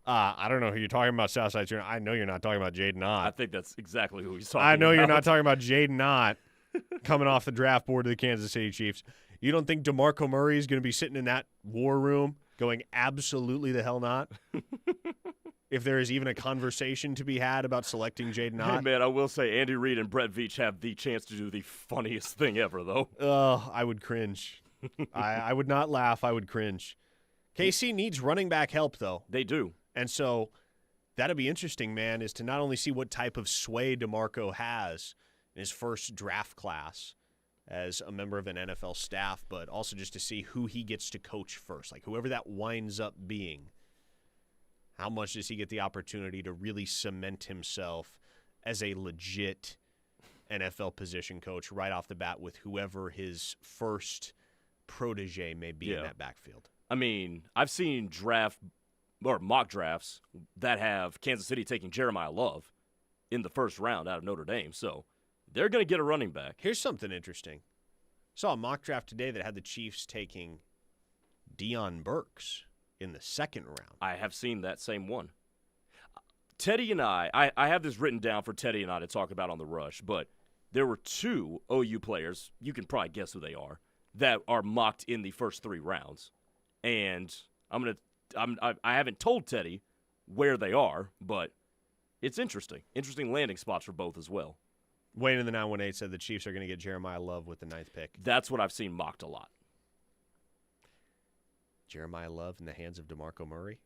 I don't know who you're talking about, Southside Sooner. I know you're not talking about Jaden Ott. I think that's exactly who he's talking about. I know you're not talking about Jaden Ott coming off the draft board of the Kansas City Chiefs. You don't think DeMarco Murray is going to be sitting in that war room going absolutely the hell not? If there is even a conversation to be had about selecting Jaden Ott. Hey, man, I will say Andy Reid and Brett Veach have the chance to do the funniest thing ever, though. I would cringe. I would not laugh. I would cringe. KC needs running back help, though. They do. And so that'll be interesting, man, is to not only see what type of sway DeMarco has in his first draft class as a member of an NFL staff, but also just to see who he gets to coach first. Like, whoever that winds up being, how much does he get the opportunity to really cement himself as a legit NFL position coach right off the bat with whoever his first protege may be in that backfield? I mean, I've seen mock drafts that have Kansas City taking Jeremiah Love in the first round out of Notre Dame, so they're going to get a running back. Here's something interesting. Saw a mock draft today that had the Chiefs taking Deion Burks in the second round. I have seen that same one. Teddy and I have this written down for Teddy and I to talk about on the Rush, but there were two OU players, you can probably guess who they are, that are mocked in the first 3 rounds. And I haven't told Teddy where they are, but it's interesting. Interesting landing spots for both as well. Wayne in the 918 said the Chiefs are going to get Jeremiah Love with the 9th pick. That's what I've seen mocked a lot. Jeremiah Love in the hands of DeMarco Murray?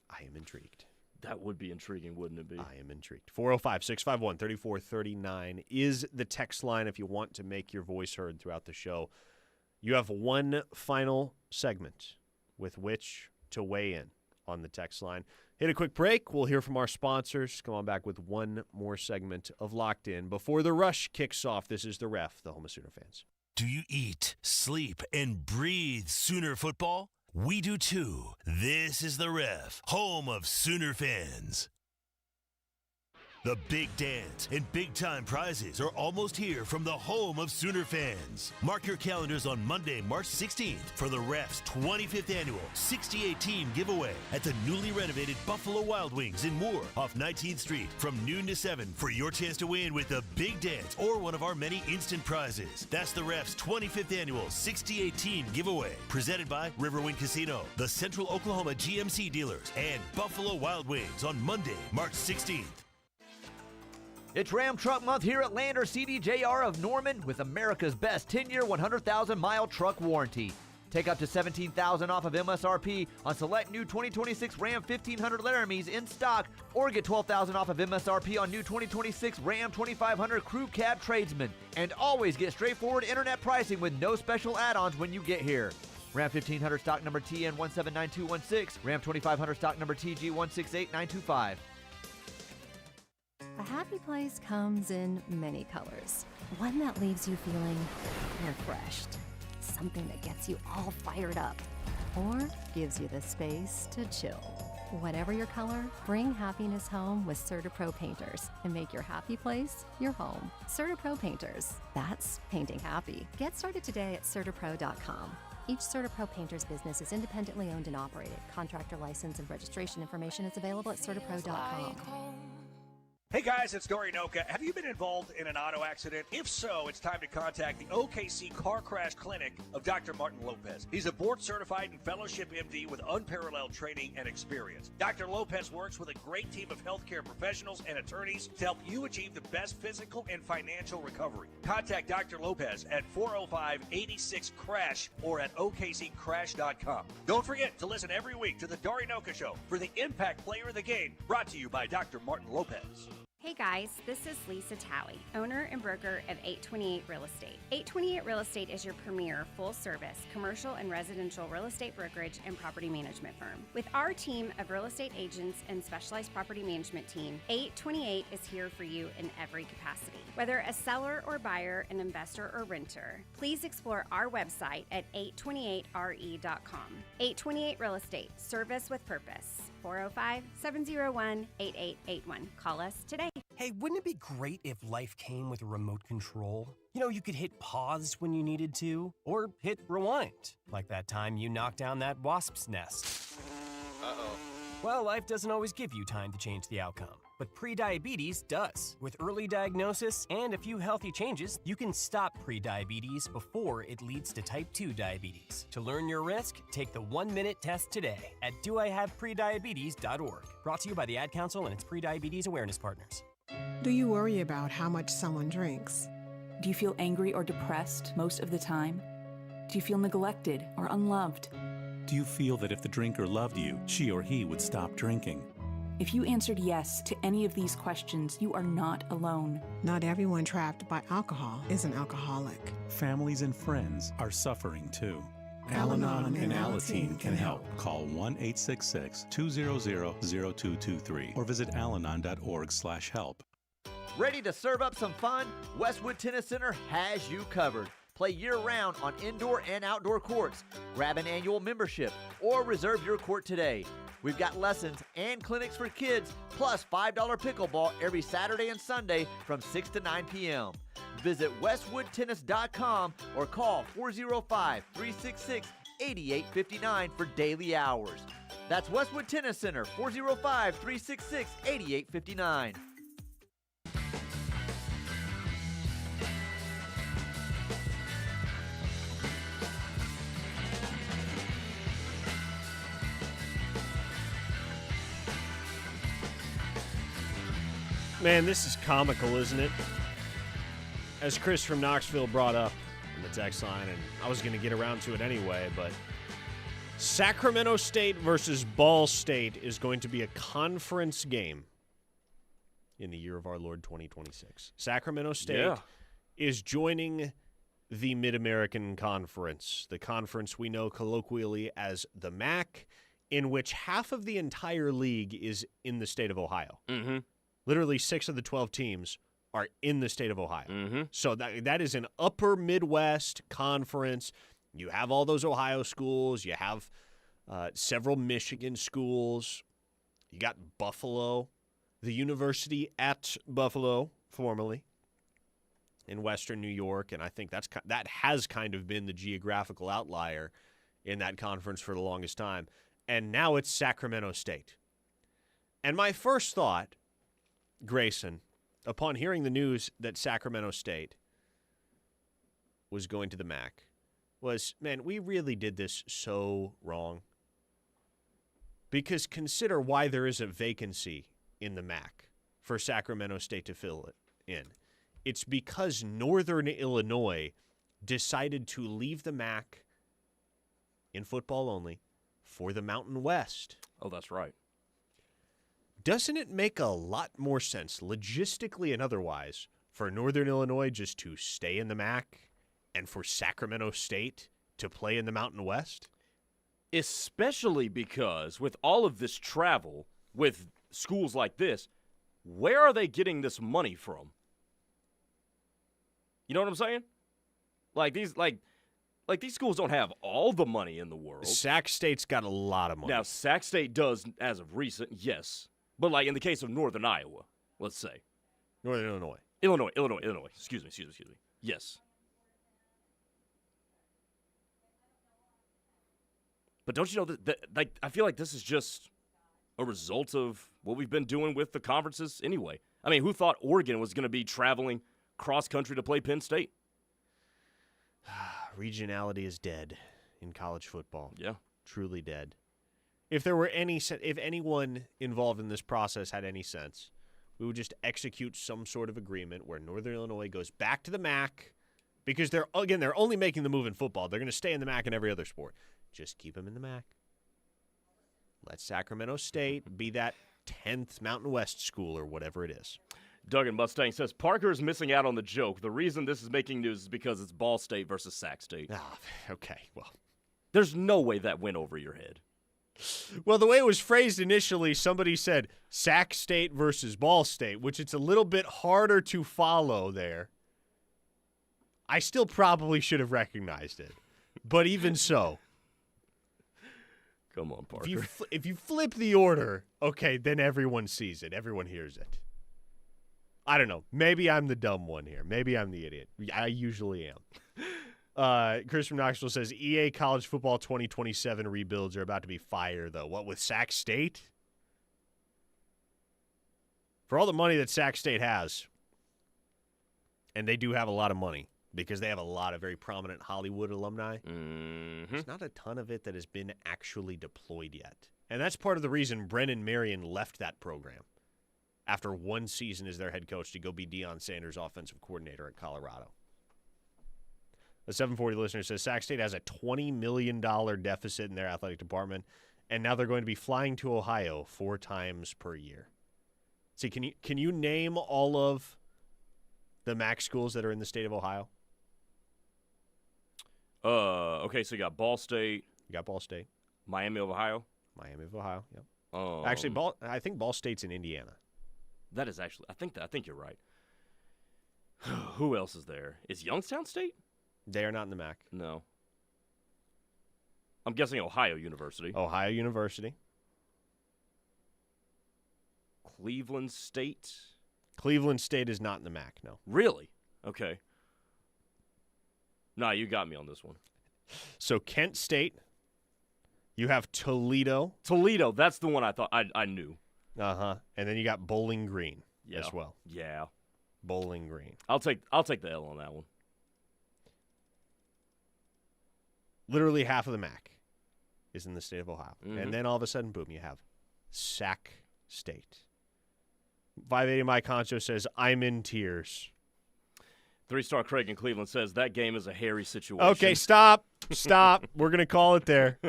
I am intrigued. That would be intriguing, wouldn't it be? I am intrigued. 405-651-3439 is the text line if you want to make your voice heard throughout the show. You have one final segment with which to weigh in on the text line. Hit a quick break. We'll hear from our sponsors. Come on back with one more segment of Locked In before the Rush kicks off. This is The Ref, the home of Sooner fans. Do you eat, sleep, and breathe Sooner football? We do too. This is The Ref, home of Sooner fans. The big dance and big-time prizes are almost here from the home of Sooner fans. Mark your calendars on Monday, March 16th for the Ref's 25th annual 68-team giveaway at the newly renovated Buffalo Wild Wings in Moore off 19th Street from noon to 7 for your chance to win with the big dance or one of our many instant prizes. That's the Ref's 25th annual 68-team giveaway presented by Riverwind Casino, the Central Oklahoma GMC dealers, and Buffalo Wild Wings on Monday, March 16th. It's Ram Truck Month here at Lander CDJR of Norman with America's best 10-year, 100,000-mile truck warranty. Take up to $17,000 off of MSRP on select new 2026 Ram 1500 Laramies in stock, or get $12,000 off of MSRP on new 2026 Ram 2500 Crew Cab Tradesman. And always get straightforward internet pricing with no special add-ons when you get here. Ram 1500 stock number TN179216, Ram 2500 stock number TG168925. A happy place comes in many colors. One that leaves you feeling refreshed. Something that gets you all fired up. Or gives you the space to chill. Whatever your color, bring happiness home with CertaPro Painters and make your happy place your home. CertaPro Painters. That's painting happy. Get started today at CertaPro.com. Each CertaPro Painters business is independently owned and operated. Contractor license and registration information is available at CertaPro.com. Hey guys, it's Dory Noka. Have you been involved in an auto accident? If so, it's time to contact the OKC Car Crash Clinic of Dr. Martin Lopez. He's a board-certified and fellowship MD with unparalleled training and experience. Dr. Lopez works with a great team of healthcare professionals and attorneys to help you achieve the best physical and financial recovery. Contact Dr. Lopez at 405-86-CRASH or at okccrash.com. Don't forget to listen every week to the Dory Noka Show for the Impact Player of the Game, brought to you by Dr. Martin Lopez. Hey guys, this is Lisa Towie, owner and broker of 828 Real Estate. 828 Real Estate is your premier full-service commercial and residential real estate brokerage and property management firm. With our team of real estate agents and specialized property management team, 828 is here for you in every capacity. Whether a seller or buyer, an investor or renter, please explore our website at 828re.com. 828 Real Estate, service with purpose. 405-701-8881. Call us today. Hey, wouldn't it be great if life came with a remote control? You know, you could hit pause when you needed to, or hit rewind, like that time you knocked down that wasp's nest. Uh-oh. Well, life doesn't always give you time to change the outcome, but prediabetes does. With early diagnosis and a few healthy changes, you can stop prediabetes before it leads to type 2 diabetes. To learn your risk, take the 1-minute test today at doihaveprediabetes.org. Brought to you by the Ad Council and its prediabetes awareness partners. Do you worry about how much someone drinks? Do you feel angry or depressed most of the time? Do you feel neglected or unloved? Do you feel that if the drinker loved you, she or he would stop drinking? If you answered yes to any of these questions, you are not alone. Not everyone trapped by alcohol is an alcoholic. Families and friends are suffering too. Al-Anon and Alateen can help. Call 1-866-200-0223 or visit alanon.org/help. Ready to serve up some fun? Westwood Tennis Center has you covered. Play year-round on indoor and outdoor courts. Grab an annual membership or reserve your court today. We've got lessons and clinics for kids, plus $5 pickleball every Saturday and Sunday from 6 to 9 p.m. Visit westwoodtennis.com or call 405-366-8859 for daily hours. That's Westwood Tennis Center, 405-366-8859. Man, this is comical, isn't it? As Chris from Knoxville brought up in the text line, and I was going to get around to it anyway, but Sacramento State versus Ball State is going to be a conference game in the year of our Lord 2026. Sacramento State is joining the Mid-American Conference, the conference we know colloquially as the MAC, in which half of the entire league is in the state of Ohio. Mm-hmm. Literally 6 of the 12 teams are in the state of Ohio. Mm-hmm. So that is an upper Midwest conference. You have all those Ohio schools. You have several Michigan schools. You got Buffalo, the University at Buffalo, formerly, in Western New York. And I think that has kind of been the geographical outlier in that conference for the longest time. And now it's Sacramento State. And my first thought, Grayson, upon hearing the news that Sacramento State was going to the MAC, was, man, we really did this so wrong. Because consider why there is a vacancy in the MAC for Sacramento State to fill it in. It's because Northern Illinois decided to leave the MAC in football only for the Mountain West. Oh, that's right. Doesn't it make a lot more sense, logistically and otherwise, for Northern Illinois just to stay in the MAC and for Sacramento State to play in the Mountain West? Especially because with all of this travel, with schools like this, where are they getting this money from? You know what I'm saying? Like these schools don't have all the money in the world. Sac State's got a lot of money. Now, Sac State does as of recent, yes. But like in the case of Northern Iowa, let's say. Northern Illinois. Illinois. Excuse me. Yes. But don't you know that like I feel like this is just a result of what we've been doing with the conferences anyway. I mean, who thought Oregon was going to be traveling cross country to play Penn State? Regionality is dead in college football. Yeah. Truly dead. If anyone involved in this process had any sense, we would just execute some sort of agreement where Northern Illinois goes back to the MAC because they're only making the move in football. They're going to stay in the MAC in every other sport. Just keep them in the MAC. Let Sacramento State be that 10th Mountain West school or whatever it is. Doug and Mustang says, Parker is missing out on the joke. The reason this is making news is because it's Ball State versus Sac State. Okay, well. There's no way that went over your head. Well, the way it was phrased initially, somebody said Sac State versus Ball State, which it's a little bit harder to follow there. I still probably should have recognized it, but even so. Come on, Parker. If you flip the order, okay, then everyone sees it. Everyone hears it. I don't know. Maybe I'm the dumb one here. Maybe I'm the idiot. I usually am. Chris from Knoxville says, EA College Football 2027 rebuilds are about to be fire, though. What, with Sac State? For all the money that Sac State has, and they do have a lot of money because they have a lot of very prominent Hollywood alumni, there's not a ton of it that has been actually deployed yet. And that's part of the reason Brennan Marion left that program after one season as their head coach to go be Deion Sanders' offensive coordinator at Colorado. A 740 listener says Sac State has a $20 million deficit in their athletic department, and now they're going to be flying to Ohio 4 times per year. See, can you name all of the MAC schools that are in the state of Ohio? Okay, so you got Ball State. You got Ball State. Miami of Ohio. Miami of Ohio, yep. Actually, I think Ball State's in Indiana. That is actually, I think you're right. Who else is there? Is Youngstown State? They are not in the MAC. No. I'm guessing Ohio University. Ohio University. Cleveland State. Cleveland State is not in the MAC, no. Really? Okay. Nah, you got me on this one. So Kent State. You have Toledo. Toledo, that's the one I thought I knew. Uh-huh. And then you got Bowling Green as well. Yeah. Bowling Green. I'll take the L on that one. Literally half of the MAC is in the state of Ohio. And then all of a sudden, boom, you have Sac State. 580 Mike Concho says, I'm in tears. 3-star Craig in Cleveland says, that game is a hairy situation. Okay, stop. We're going to call it there.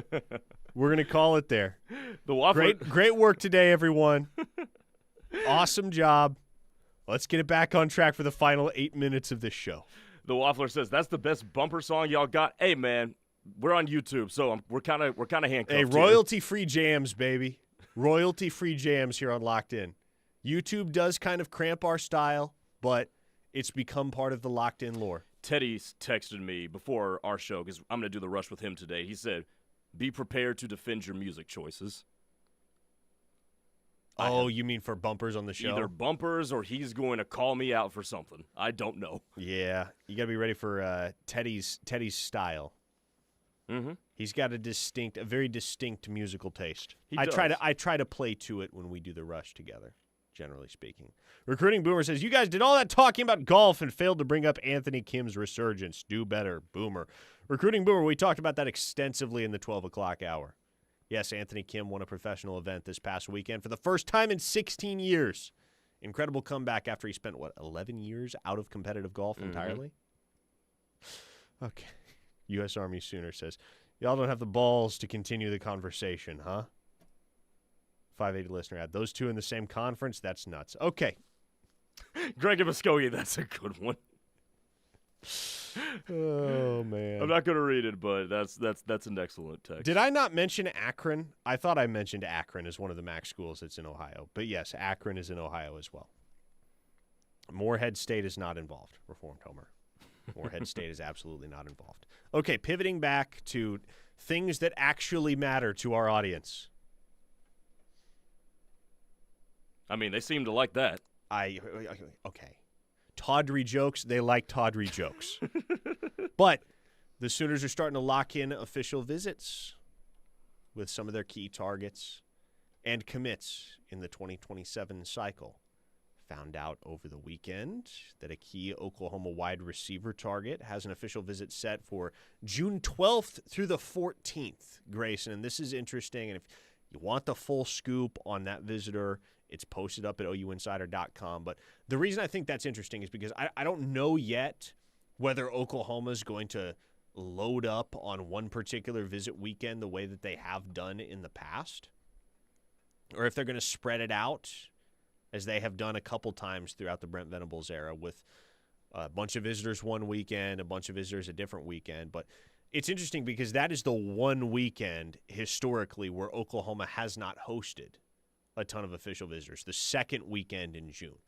We're going to call it there. The Waffler. Great work today, everyone. Awesome job. Let's get it back on track for the final 8 minutes of this show. The Waffler says, that's the best bumper song y'all got. Hey, man, we're on YouTube, so we're kind of handcuffed. Hey, royalty-free jams, baby. Royalty-free jams here on Locked In. YouTube does kind of cramp our style, but it's become part of the Locked In lore. Teddy texted me before our show, because I'm going to do the rush with him today. He said, be prepared to defend your music choices. Oh, you mean for bumpers on the show? Either bumpers or he's going to call me out for something. I don't know. Yeah, you got to be ready for Teddy's style. Mm-hmm. He's got a very distinct musical taste. I try to play to it when we do the rush together, generally speaking. Recruiting Boomer says, you guys did all that talking about golf and failed to bring up Anthony Kim's resurgence. Do better, Boomer. Recruiting Boomer, we talked about that extensively in the 12 o'clock hour. Yes, Anthony Kim won a professional event this past weekend for the first time in 16 years. Incredible comeback after he spent, 11 years out of competitive golf entirely? Okay. U.S. Army Sooner says, y'all don't have the balls to continue the conversation, huh? 580 listener ad. Those two in the same conference? That's nuts. Okay. Greg and Muskogee, that's a good one. Oh, man. I'm not going to read it, but that's an excellent text. Did I not mention Akron? I thought I mentioned Akron as one of the MAC schools that's in Ohio. But, yes, Akron is in Ohio as well. Morehead State is not involved. Reformed Homer. Morehead State is absolutely not involved. Okay, pivoting back to things that actually matter to our audience. I mean, they seem to like that. Okay. Tawdry jokes, they like tawdry jokes. But the Sooners are starting to lock in official visits with some of their key targets and commits in the 2027 cycle. Found out over the weekend that a key Oklahoma wide receiver target has an official visit set for June 12th through the 14th, Grayson. And this is interesting. And if you want the full scoop on that visitor, it's posted up at OUinsider.com. But the reason I think that's interesting is because I don't know yet whether Oklahoma is going to load up on one particular visit weekend the way that they have done in the past, or if they're going to spread it out as they have done a couple times throughout the Brent Venables era with a bunch of visitors one weekend, a bunch of visitors a different weekend. But it's interesting because that is the one weekend historically where Oklahoma has not hosted a ton of official visitors, the second weekend in June.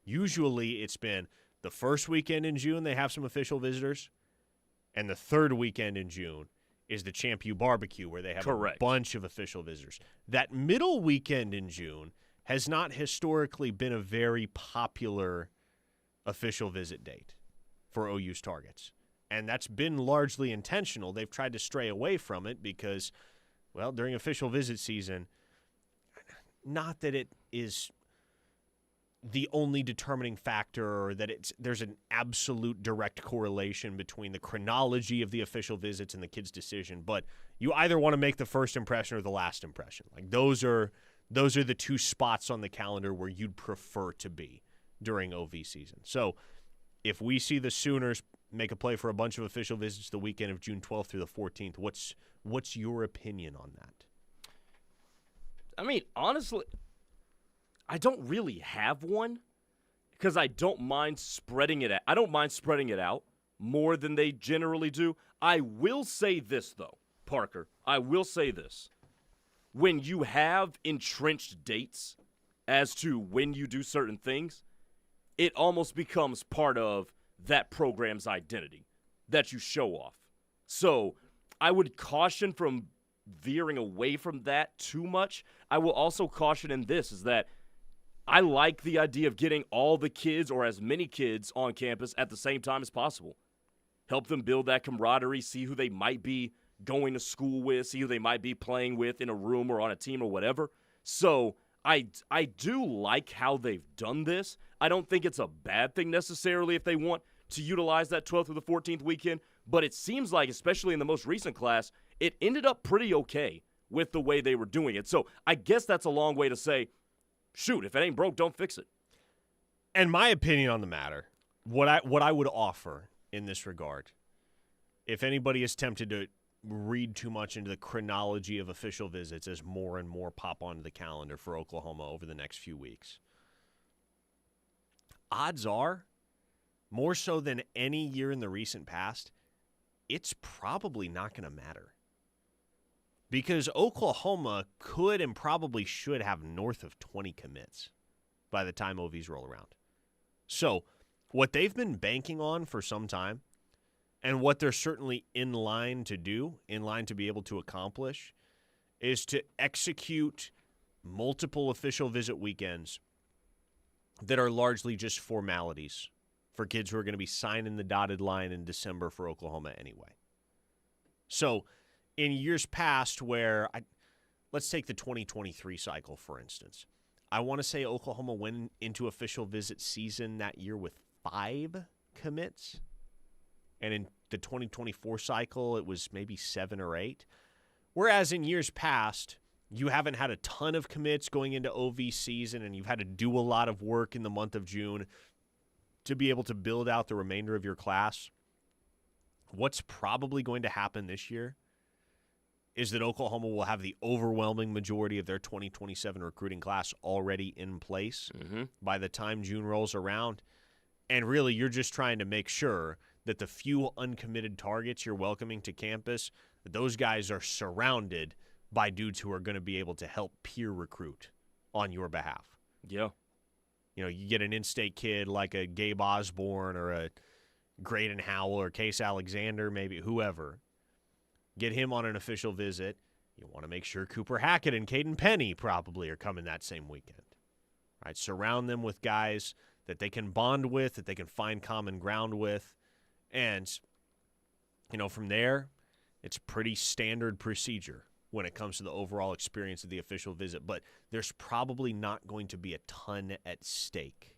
Usually it's been the first weekend in June they have some official visitors, and the third weekend in June is the Champ U Barbecue where they have a bunch of official visitors. That middle weekend in June has not historically been a very popular official visit date for OU's targets. And that's been largely intentional. They've tried to stray away from it because, well, during official visit season, not that it is the only determining factor or that there's an absolute direct correlation between the chronology of the official visits and the kid's decision, but you either want to make the first impression or the last impression. Like those are the two spots on the calendar where you'd prefer to be during OV season. So if we see the Sooners make a play for a bunch of official visits the weekend of June 12th through the 14th, what's your opinion on that? I mean, honestly, I don't really have one because I don't mind spreading it out. I don't mind spreading it out more than they generally do. I will say this, though, Parker. I will say this. When you have entrenched dates as to when you do certain things, it almost becomes part of that program's identity that you show off. So I would caution from veering away from that too much. I will also caution in this is that I like the idea of getting all the kids or as many kids on campus at the same time as possible. Help them build that camaraderie, see who they might be going to school with, see who they might be playing with in a room or on a team or whatever. So I do like how they've done this. I don't think it's a bad thing necessarily if they want to utilize that 12th through the 14th weekend, but it seems like, especially in the most recent class, it ended up pretty okay with the way they were doing it. So I guess that's a long way to say, shoot, if it ain't broke, don't fix it. And my opinion on the matter, what I would offer in this regard, if anybody is tempted to read too much into the chronology of official visits as more and more pop onto the calendar for Oklahoma over the next few weeks, odds are, more so than any year in the recent past, it's probably not going to matter. Because Oklahoma could and probably should have north of 20 commits by the time OVs roll around. So what they've been banking on for some time, and what they're certainly in line to do, in line to be able to accomplish, is to execute multiple official visit weekends that are largely just formalities for kids who are going to be signing the dotted line in December for Oklahoma anyway. So in years past where, let's take the 2023 cycle, for instance. I want to say Oklahoma went into official visit season that year with 5 commits. And in the 2024 cycle, it was maybe 7 or 8. Whereas in years past, you haven't had a ton of commits going into OV season, and you've had to do a lot of work in the month of June to be able to build out the remainder of your class. What's probably going to happen this year is that Oklahoma will have the overwhelming majority of their 2027 recruiting class already in place by the time June rolls around. And really, you're just trying to make sure that the few uncommitted targets you're welcoming to campus, that those guys are surrounded by dudes who are going to be able to help peer recruit on your behalf. Yeah. You know, you get an in-state kid like a Gabe Osborne or a Graydon Howell or Case Alexander, maybe whoever. Get him on an official visit. You want to make sure Cooper Hackett and Caden Penny probably are coming that same weekend. Right? Surround them with guys that they can bond with, that they can find common ground with. And, you know, from there, it's pretty standard procedure when it comes to the overall experience of the official visit. But there's probably not going to be a ton at stake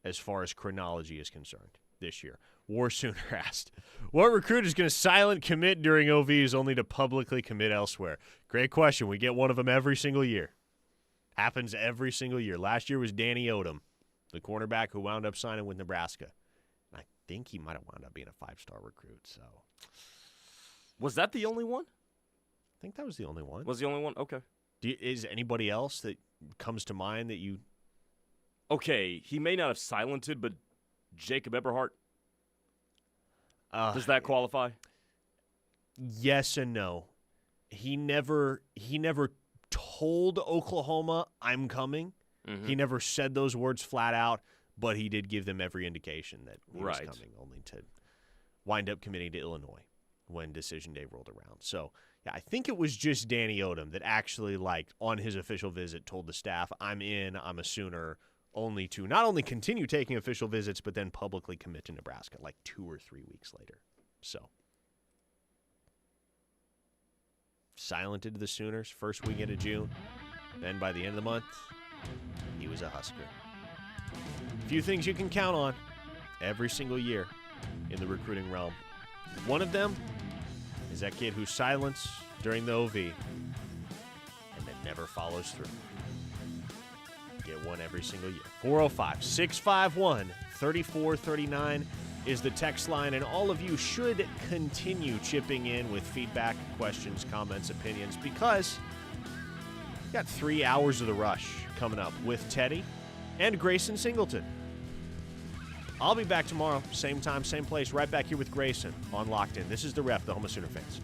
as far as chronology is concerned this year. War Sooner asked, what recruit is going to silent commit during OVs only to publicly commit elsewhere? Great question. We get one of them every single year. Happens every single year. Last year was Danny Odom, the cornerback who wound up signing with Nebraska. And I think he might have wound up being a 5-star recruit. So, was that the only one? I think that was the only one. Was the only one? Okay. Is anybody else that comes to mind that you... Okay, he may not have silented, but Jacob Eberhardt? Does that qualify? Yes and no. He never told Oklahoma, I'm coming. Mm-hmm. He never said those words flat out, but he did give them every indication that he was Right. coming, only to wind up committing to Illinois when decision day rolled around. So, yeah, I think it was just Danny Odom that actually, on his official visit, told the staff, I'm in, I'm a Sooner, only to not only continue taking official visits, but then publicly commit to Nebraska 2 or 3 weeks later. So, silented to the Sooners first weekend of June. Then by the end of the month, he was a Husker. A few things you can count on every single year in the recruiting realm. One of them is that kid who's silenced during the OV and then never follows through. Get one every single year. 405-651-3439 is the text line, and all of you should continue chipping in with feedback, questions, comments, opinions, because we got 3 hours of the rush coming up with Teddy and Grayson Singleton. I'll be back tomorrow, same time, same place, right back here with Grayson on Locked In. This is The Ref, the home of Sooner fans.